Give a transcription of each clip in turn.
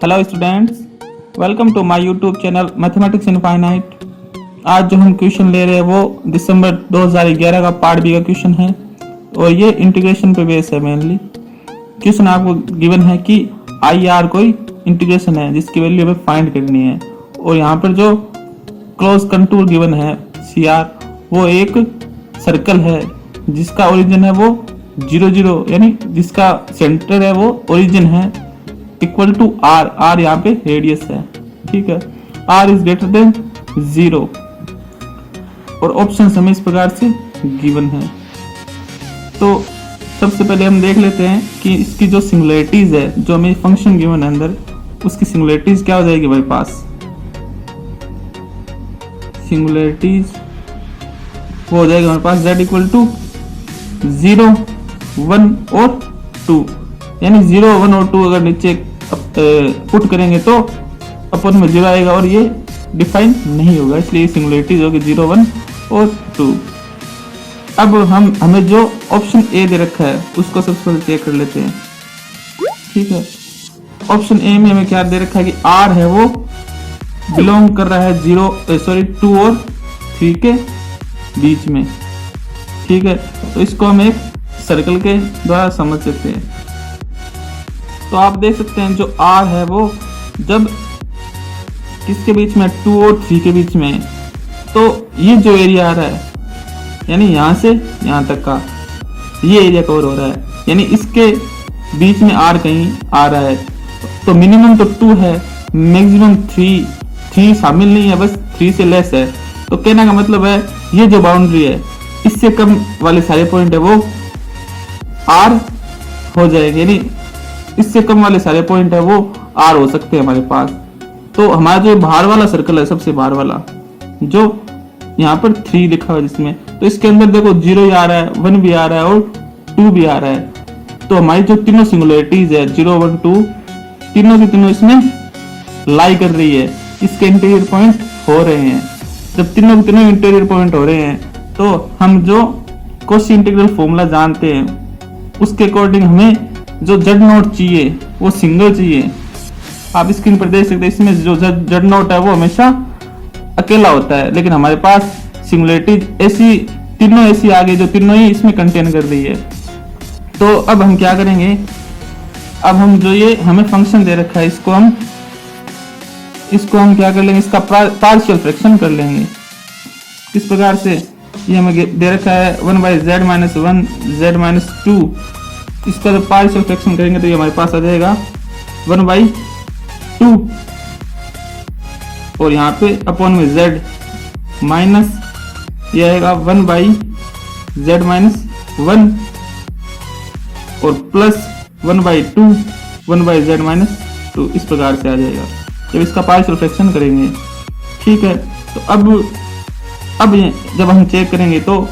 Hello students, welcome to my YouTube channel mathematics infinite. आज जो हम क्वेश्चन ले रहे हैं वो दिसंबर 2011 का पार्ट बी का क्वेश्चन है और ये इंटीग्रेशन पे बेस है। मेनली क्वेश्चन आपको गिवन है कि आई आर कोई इंटीग्रेशन है जिसकी वैल्यू हमें फाइंड करनी है और यहाँ पर जो क्लोज कंटूर गिवन है सी आर वो एक सर्कल है जिसका ओरिजिन है वो 0 यानी जिसका सेंटर है वो ओरिजिन है इक्वल टू आर। आर यहाँ पे रेडियस है, ठीक है। आर इज ग्रेटर देन 0 और ऑप्शन हमें इस प्रकार से गिवन है। तो सबसे पहले हम देख लेते हैं कि इसकी जो सिंगुलरिटीज है, जो हमें फंक्शन गिवन है अंदर, उसकी सिंगुलरिटीज क्या हो जाएगी हमारे पास। सिंगुलरिटीज वो हो जाएगा हमारे पास z इक्वल टू 0, 1 और 2, यानी 0, 1 और 2 अगर नीचे पुट करेंगे तो अपन में 0 आएगा और ये डिफाइन नहीं होगा, इसलिए सिंगुलरिटीज होगी 0, 1 और 2। अब हमें जो ऑप्शन ए दे रखा है उसको सबसे पहले चेक कर लेते हैं, ठीक है। ऑप्शन ए में हमें क्या दे रखा है कि आर है वो बिलोंग कर रहा है 2 और 3 के बीच में, ठीक है। तो इसको हम एक सर्कल के द्वारा समझ सकते हैं। तो आप देख सकते हैं जो R है वो जब किसके बीच में 2 और 3 के बीच में, तो ये जो एरिया आ रहा है यानी यहाँ से यहाँ तक का ये एरिया कवर हो रहा है, यानी इसके बीच में R कहीं आ रहा है। तो मिनिमम तो 2 है, मैक्सिमम 3 शामिल नहीं है, बस 3 से लेस है। तो कहने का मतलब है ये जो बाउंड्री है इससे कम वाले सारे पॉइंट है वो R हो जाएंगे, यानी इससे कम वाले सारे पॉइंट है वो R हो सकते हैं हमारे पास। तो हमारा जो बाहर वाला सर्कल है, सबसे बाहर वाला जो यहाँ पर 3 लिखा हुआ है जिसमें, तो इसके अंदर देखो 0 आ रहा है, 1 भी आ रहा है और 2 भी आ रहा है। तो हमारी जो तीनों सिंगुलरिटीज है 0, 1, 2 तीनों की तीनों इसमें लाई कर रही है, इसके इंटीरियर पॉइंट हो रहे हैं। जब तीनों के तीनों इंटीरियर पॉइंट हो रहे हैं तो हम जो कॉची इंटीग्रल फॉर्मूला जानते हैं उसके अकॉर्डिंग हमें जो z नोट चाहिए वो सिंगल चाहिए। आप स्क्रीन पर देख सकते हैं, इसमें जो z नोट है वो हमेशा अकेला होता है, लेकिन हमारे पास सिंगुलरिटीज ऐसी तीनों ऐसी आगे जो तीनों ही इसमें कंटेन कर रही है। तो अब हम क्या करेंगे, अब हम जो ये हमें फंक्शन दे रखा है इसको हम क्या कर लेंगे, इसका पार्शियल फ्रैक्शन कर लेंगे। इस प्रकार से ये हमें दे रखा है 1/z-1 z-2, इसका जब पार्शियल फ्रैक्शन करेंगे तो ये हमारे पास आ जाएगा 1/2 और यहाँ पे अपॉन में z माइनस ये आएगा 1/z-1 और प्लस 1/2 1/z-2, इस प्रकार से आ जाएगा जब इसका पार्शियल फ्रैक्शन करेंगे, ठीक है। तो अब जब हम चेक करेंगे तो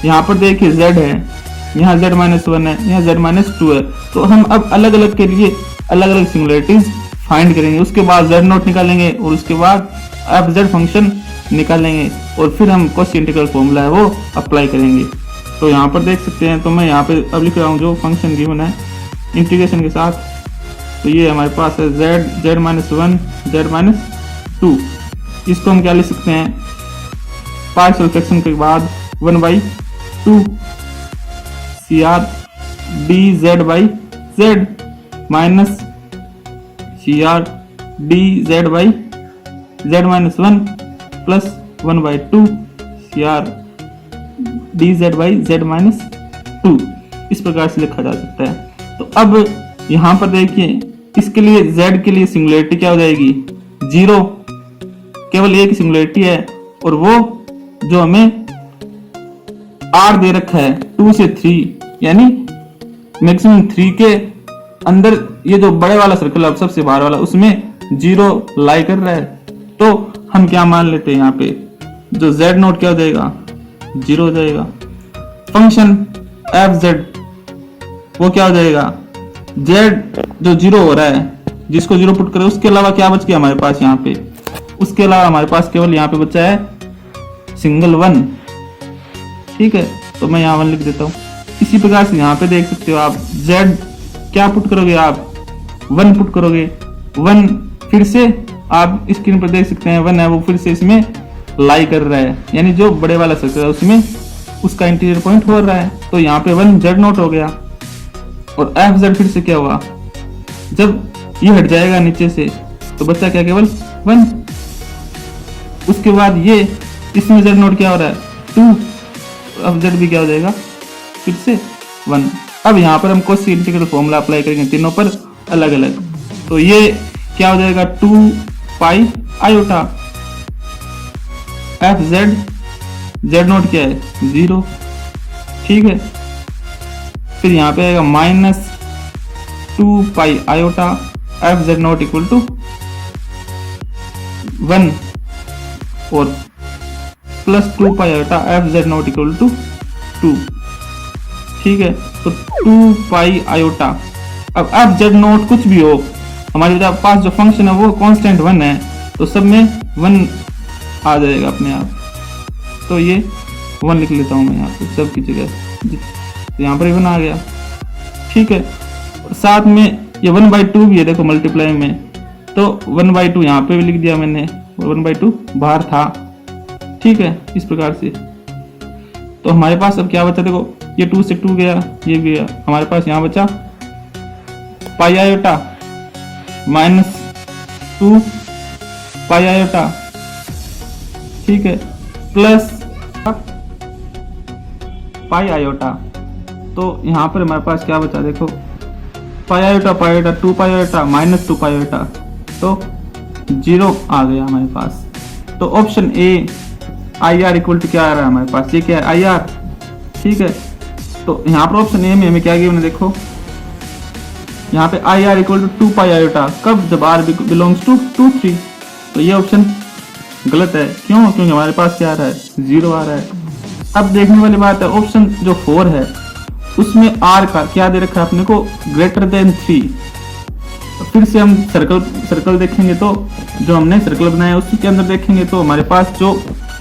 यहाँ पर देखिए z है, यहाँ z-1 है, यहाँ z-2 है। तो हम अब अलग अलग के लिए अलग अलग सिंगुलरिटीज फाइंड करेंगे, उसके बाद z नोट निकालेंगे और उसके बाद अब z फंक्शन निकालेंगे और फिर हम कॉची इंटीग्रल फॉर्मूला है वो अप्लाई करेंगे। तो यहाँ पर देख सकते हैं, तो मैं यहाँ पे अब लिख रहा हूँ जो फंक्शन गिवन है इंटीग्रेशन के साथ। तो ये हमारे पास है z-1 z-2, इसको हम क्या लिख सकते हैं, पार्शियल फ्रैक्शन के बाद 1/2 CR dz/z minus CR dz/z-1 plus 1/2 CR dz/z-2, इस प्रकार से लिखा जा सकता है। तो अब यहाँ पर देखिए इसके लिए z के लिए सिंगुलरिटी क्या हो जाएगी 0, केवल एक सिंगुलरिटी है और वो जो हमें R दे रखा है 2 से 3, यानी मैक्सिमम 3 के अंदर ये जो बड़े वाला सर्कल है सबसे बाहर वाला उसमें 0 लाई कर रहा है। तो हम क्या मान लेते हैं, यहाँ पे जो z नोट क्या हो जाएगा 0 हो जाएगा। फंक्शन fz वो क्या हो जाएगा, z जो 0 हो रहा है जिसको 0 पुट करें, उसके अलावा क्या बच गया हमारे पास यहाँ पे, उसके अलावा हमारे पास केवल यहाँ पे बचा है सिंगल 1, ठीक है। तो मैं यहाँ 1 लिख देता हूँ। इसी प्रकार से यहाँ पे देख सकते हो आप z क्या पुट करोगे आप 1 पुट करोगे, 1 फिर से आप स्क्रीन पर देख सकते हैं 1 है वो फिर से इसमें लाई कर रहा है, यानी जो बड़े वाला सर्कल है उसमें उसका इंटीरियर पॉइंट हो रहा है। तो यहाँ पे 1 Z0 हो गया। और FZ फिर से क्या हुआ, जब ये हट जाएगा नीचे से तो बच्चा क्या केवल 1। उसके बाद ये इसमें Z0 क्या हो रहा है 2, अब Z भी क्या हो जाएगा फिर से 1। अब यहाँ पर हम कॉची इंटीग्रल फॉर्मूला अप्लाई करेंगे तीनों पर अलग अलग। तो ये क्या हो जाएगा 2 पाई आयोटा FZ, Z0 क्या है 0, ठीक है। फिर यहाँ पे आएगा -2 pi iota FZ0 equal to 1 और +2 pi iota FZ0 equal to 2, ठीक है। तो 2 पाई आयोटा, अब FZ0 कुछ भी हो, हमारे पास जो फंक्शन है वो कांस्टेंट 1 है, तो सब में 1 आ जाएगा अपने आप। तो ये 1 लिख लेता हूं मैं यहाँ पे सब की जगह, तो यहाँ पर 1 आ गया, ठीक है। और साथ में ये 1/2 भी है, देखो मल्टीप्लाई में, तो 1/2 यहाँ पे भी लिख दिया मैंने और 1/2 बाहर था, ठीक है। इस प्रकार से तो हमारे पास अब क्या बचा, देखो ये 2 से 2 गया, ये भी गया, हमारे पास यहाँ बचा पाई आयोटा -2 पाई आयोटा, ठीक है, प्लस पाई आयोटा। तो यहाँ पर हमारे पास क्या बचा, देखो pi iota 2 pi iota -2 pi iota, तो 0 आ गया हमारे पास। तो option a IR equal to क्या आ रहा है हमारे पास, ये क्या है IR, ठीक है। तो यहाँ पर ऑप्शन ए में हमें क्या गिवन है, देखो यहाँ पे IR equal to 2 pi iota, कब, जब R बिलोंग्स टू 2 3। तो ये ऑप्शन गलत है, क्यों, क्योंकि हमारे पास क्या आ रहा है 0 आ रहा है। अब देखने वाली बात है ऑप्शन जो 4 है उसमें R का क्या दे रखा है अपने को, >3। तो फिर से हम सर्कल देखेंगे, तो जो हमने सर्कल बनाया उसके अंदर देखेंगे तो हमारे पास जो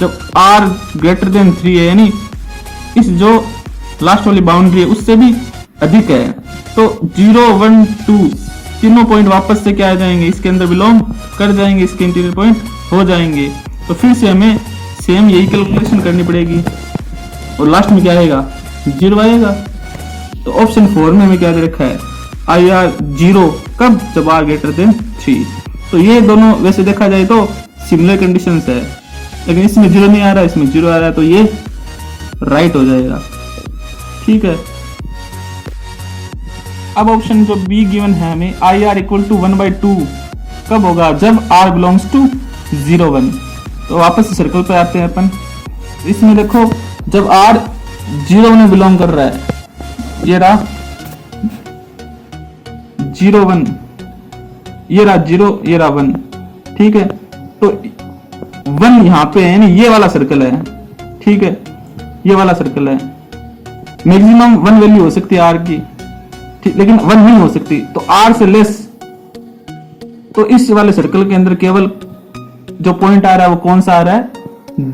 जब R >3 है, यानी इस जो लास्ट वाली बाउंड्री है उससे भी अधिक है, तो 0 1 2 तीनों पॉइंट वापस से क्या आ जाएंगे, इसके अंदर बिलोंग कर जाएंगे, इसके इंटीरियर पॉइंट हो जाएंगे। तो फिर से हमें सेम यही कैलकुलेशन करनी पड़ेगी और लास्ट में क्या आएगा 0 आएगा। तो ऑप्शन 4 में हमें क्या दे रखा है IR 0, कब, जब R >3। तो ये दोनों वैसे देखा जाए तो सिमिलर कंडीशंस है, लेकिन इसमें 0 नहीं आ रहा है, इसमें 0 आ रहा है, तो ये राइट हो जाएगा, ठीक है। अब ऑप्शन जो बी गिवन है हमें IR इक्वल टू 1/2 कब होगा, जब R बिलोंग्स टू 0 1। तो वापस सर्कल पे आते हैं अपन। इसमें देखो जब R 0 1 में बिलोंग कर रहा है, ये रहा 0 1, ये रहा 0, ये रहा 1, ठीक है। तो 1 यहाँ पे है, यानी ये वाला सर्कल है, ठीक है, ये वाला सर्कल है। मैक्सिमम 1 वैल्यू हो सकती है R की, ठीक, लेकिन 1 नहीं हो सकती, तो R से लेस। तो इस वाले सर्कल के अंदर केवल जो पॉइंट आ रहा है वो कौन सा आ रहा है,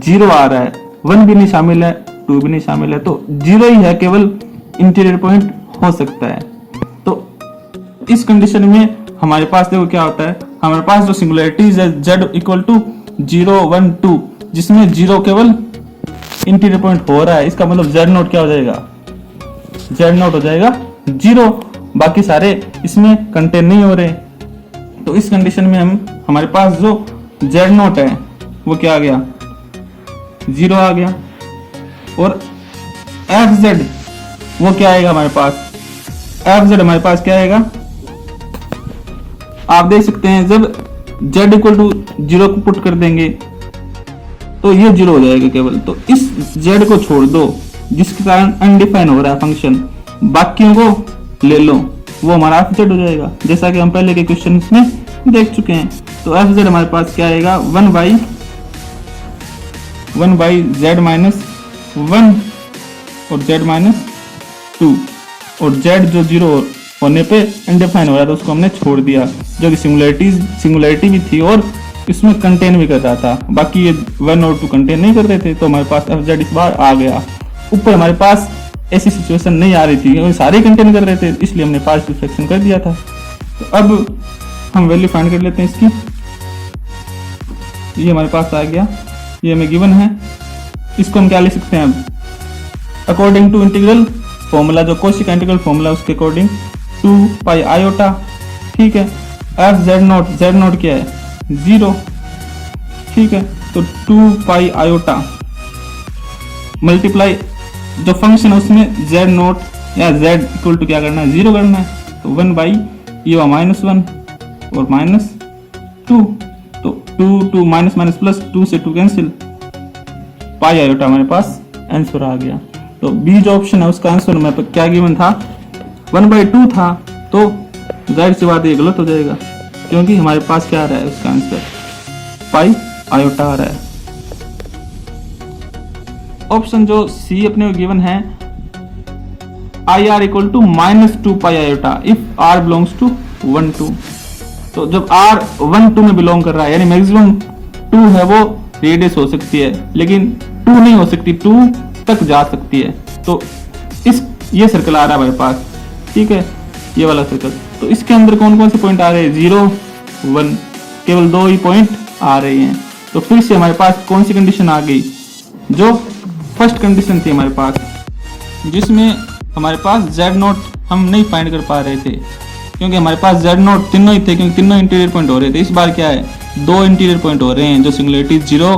0 आ रहा है, 1 भी नहीं शामिल है, 2 भी नहीं शामिल है, तो 0 ही है केवल इंटीरियर पॉइंट हो सकता है। तो इस कंडीशन में हमारे पास देखो क्या होता है, हमारे पास जो सिंगुलरिटीज है Z इक्वल टू 0 1 2, जिसमें 0 केवल इंटीरियर पॉइंट हो रहा है, इसका मतलब Z0 क्या हो जाएगा, Z0 हो जाएगा 0, बाकी सारे इसमें कंटेन नहीं हो रहे। तो इस कंडीशन में हमारे पास जो Z0 है वो क्या आ गया 0 आ गया, और FZ वो क्या आएगा हमारे पास, FZ हमारे पास क्या आएगा, आप देख सकते हैं जब Z इक्वल टू 0 को पुट कर देंगे तो ये 0 हो जाएगा केवल। तो इस Z को छोड़ दो जिसके कारण अनडिफाइन हो रहा है फंक्शन, बाकियों को ले लो, वो हमारा FZ हो जाएगा, जैसा कि हम पहले के क्वेश्चन में देख चुके हैं। तो FZ हमारे पास क्या आएगा 1 बाई Z माइनस 1 और Z माइनस 2, और Z जो 0 होने पे अनडिफाइन हो रहा था उसको हमने छोड़ दिया, जो कि सिंगुलरिटी भी थी और इसमें कंटेन भी कर रहा था, बाकी ये 1 और 2 कंटेन नहीं कर रहे थे। तो हमारे पास FZ इस बार आ गया। ऊपर हमारे पास ऐसी सिचुएशन नहीं आ रही थी, सारे कंटेन कर रहे थे, इसलिए हमने पार्शियल फ्रैक्शन कर दिया था। तो अब हम वैल्यू फाइंड कर लेते हैं इसकी। ये हमारे पास आ गया, ये हमें गिवन है। इसको हम क्या लिख सकते हैं अब, अकॉर्डिंग टू इंटीग्रल फॉर्मूला, जो कोशी का इंटीग्रल फॉर्मूला उसके अकॉर्डिंग 2 पाई आयोटा, ठीक है। F Z not, Z not क्या है 0, ठीक है। तो 2 पाई आयोटा मल्टीप्लाई जो फंक्शन है उसमें जेड नॉट या जेड इक्वल टू क्या करना है 0 करना है, तो 1 बाई ये हुआ -1 और -2, तो 2 माइनस माइनस प्लस 2 से 2 कैंसिल, पाई आयोटा हमारे पास आंसर आ गया। तो बी जो ऑप्शन है उसका आंसर में क्या गिवन था 1/2 था, तो जाहिर सी बात ये गलत हो जाएगा क्योंकि हमारे पास क्या आ रहा है उसका आंसर पाई आयोटा आ रहा है। ऑप्शन जो सी अपने को गिवन है I R equal to -2 pi iota if R belongs to 1 2। तो जब आर 1 2 में बिलोंग कर रहा है यानी मैक्सिमम 2 है वो रेडियस हो सकती है, लेकिन 2 नहीं हो सकती, 2 तक जा सकती है। तो ये सर्कल आ रहा है हमारे पास, ठीक है, ये वाला सर्कल। तो इसके अंदर कौन कौन से पॉइंट आ रहे हैं 0 1, केवल 2 ही पॉइंट आ रहे हैं। तो फिर से हमारे पास कौन सी कंडीशन आ गई, जो फर्स्ट कंडीशन थी हमारे पास, जिसमें हमारे पास जेड नॉट हम नहीं फाइंड कर पा रहे थे क्योंकि हमारे पास जेड नॉट तीनों ही थे, क्योंकि तीनों इंटीरियर पॉइंट हो रहे थे। इस बार क्या है 2 इंटीरियर पॉइंट हो रहे हैं जो सिंगुलरिटी 0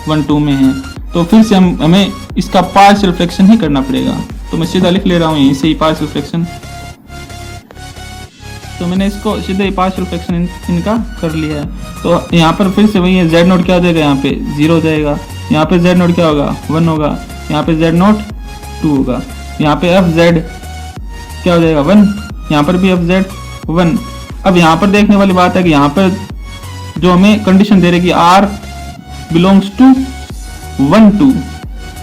1 2 में है। तो फिर से हमें इसका पार्शियल फ्रैक्शन ही करना पड़ेगा। तो मैं सीधा लिख ले रहा हूँ यहीं से ही पार्शियल फ्रैक्शन। तो मैंने इसको सीधे ही पार्शियल फ्रैक्शन इनका कर लिया है। तो यहाँ पर फिर से वही है, जेड नॉट क्या हो जाएगा, यहाँ पे 0 हो जाएगा, यहाँ पे जेड नॉट क्या होगा 1 होगा, यहाँ पे जेड नॉट 2 होगा, यहाँ पे एफ जेड क्या हो जाएगा 1, यहाँ पर भी एफ जेड 1। अब यहाँ पर देखने वाली बात है कि यहाँ पर जो हमें कंडीशन दे रही है आर बिलोंग्स टू 1 2,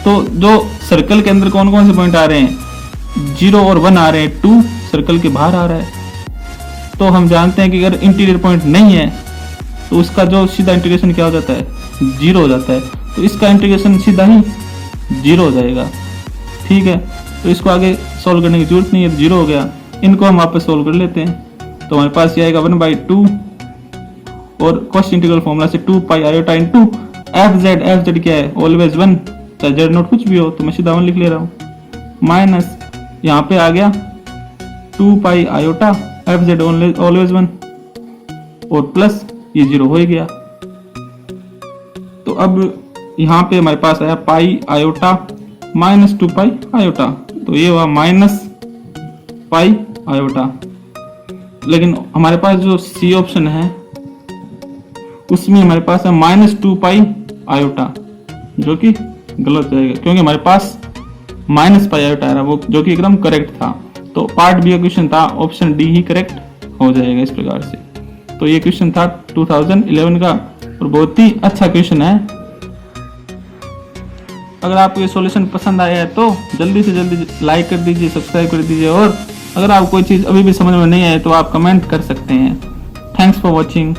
तो जो सर्कल के अंदर कौन कौन से पॉइंट आ रहे हैं 0 और 1 आ रहे हैं, 2 सर्कल के बाहर आ रहा है। तो हम जानते हैं कि अगर इंटीरियर पॉइंट नहीं है तो उसका जो सीधा इंटीग्रेशन क्या हो जाता है 0 हो जाता है। तो इसका इंटीग्रेशन सीधा ही 0 हो जाएगा, ठीक है। तो इसको आगे सॉल्व करने की जरूरत नहीं है, 0 हो गया। इनको हम वापस सॉल्व कर लेते हैं। तो हमारे पास ये आएगा 1/2 और कॉस्ट इंटीग्रल फॉर्मूला से 2 pi iota into F Z क्या है ऑलवेज 1, चाहे जेड नॉट कुछ भी हो, तो मैं सीधा 1 लिख ले रहा हूँ, माइनस यहाँ पे आ गया 2 pi iota F Z always 1 और प्लस ये 0 हो ही गया। तो अब यहाँ पे हमारे पास आया पाई आयोटा -2 पाई आयोटा, तो ये हुआ माइनस पाई आयोटा। लेकिन हमारे पास जो सी ऑप्शन है उसमें हमारे पास है -2 पाई आयोटा, जो कि गलत जाएगा क्योंकि हमारे पास -पाई आयोटा आ रहा है वो, जो कि एकदम करेक्ट था। तो पार्ट बी का क्वेश्चन था, ऑप्शन डी ही करेक्ट हो जाएगा इस प्रकार से। तो ये क्वेश्चन था 2011 का और बहुत ही अच्छा क्वेश्चन है। अगर आपको ये सॉल्यूशन पसंद आया है तो जल्दी से जल्दी लाइक कर दीजिए, सब्सक्राइब कर दीजिए, और अगर आपको कोई चीज़ अभी भी समझ में नहीं आए तो आप कमेंट कर सकते हैं। Thanks for watching.